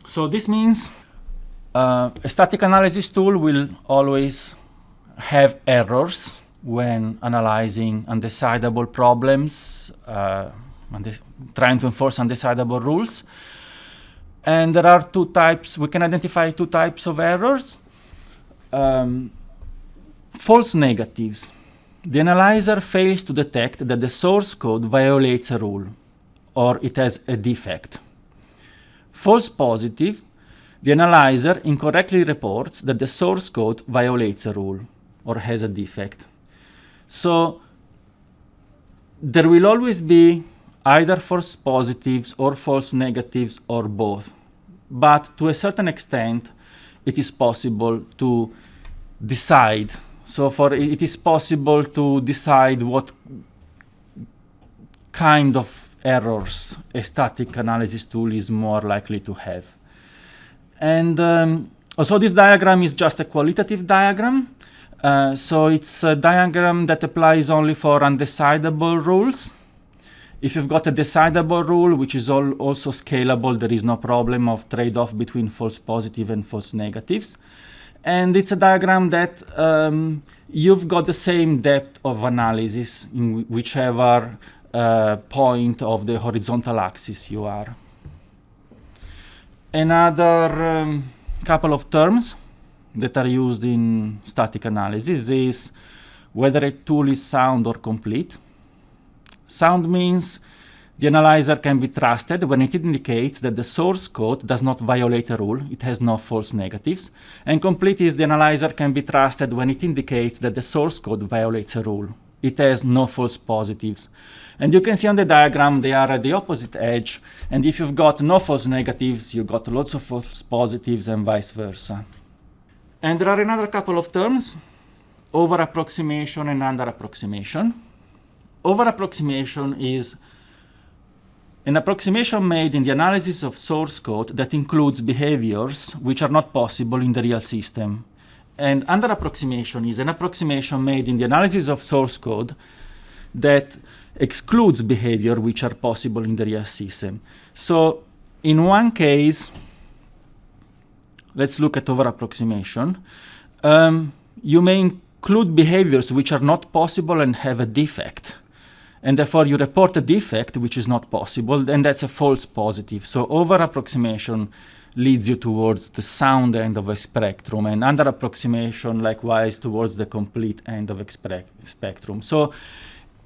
So this means a static analysis tool will always have errors when analyzing undecidable problems, trying to enforce undecidable rules. And there are two types, we can identify two types of errors. False negatives. The analyzer fails to detect that the source code violates a rule, or it has a defect. False positive. The analyzer incorrectly reports that the source code violates a rule, or has a defect. So there will always be either false positives or false negatives or both. But to a certain extent, it is possible to decide. So it is possible to decide what kind of errors a static analysis tool is more likely to have. And also this diagram is just a qualitative diagram. So it's a diagram that applies only for undecidable rules. If you've got a decidable rule, which is also scalable, there is no problem of trade-off between false positive and false negatives. And it's a diagram that you've got the same depth of analysis in whichever point of the horizontal axis you are. Another couple of terms that are used in static analysis is whether a tool is sound or complete. Sound means the analyzer can be trusted when it indicates that the source code does not violate a rule, it has no false negatives. And complete is the analyzer can be trusted when it indicates that the source code violates a rule, it has no false positives. And you can see on the diagram they are at the opposite edge, and if you've got no false negatives, you've got lots of false positives and vice versa. And there are another couple of terms, over-approximation and under-approximation. Over-approximation is an approximation made in the analysis of source code that includes behaviors which are not possible in the real system. And under-approximation is an approximation made in the analysis of source code that excludes behavior which are possible in the real system. So in one case, let's look at over-approximation. You may include behaviors which are not possible and have a defect. And therefore you report a defect which is not possible, and that's a false positive. So over-approximation leads you towards the sound end of a spectrum, and under-approximation likewise towards the complete end of a spectrum. So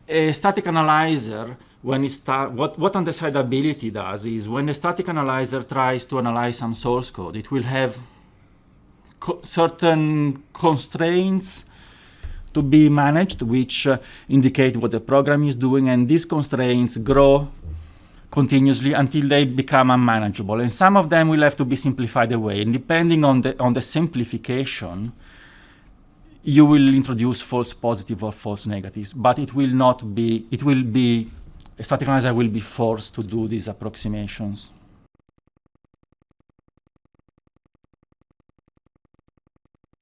a static analyzer, when it what undecidability does is when a static analyzer tries to analyze some source code, it will have certain constraints to be managed, which indicate what the program is doing, and these constraints grow continuously until they become unmanageable. And some of them will have to be simplified away. And depending on the simplification, you will introduce false positive or false negatives, but it will not be, a static analyzer will be forced to do these approximations.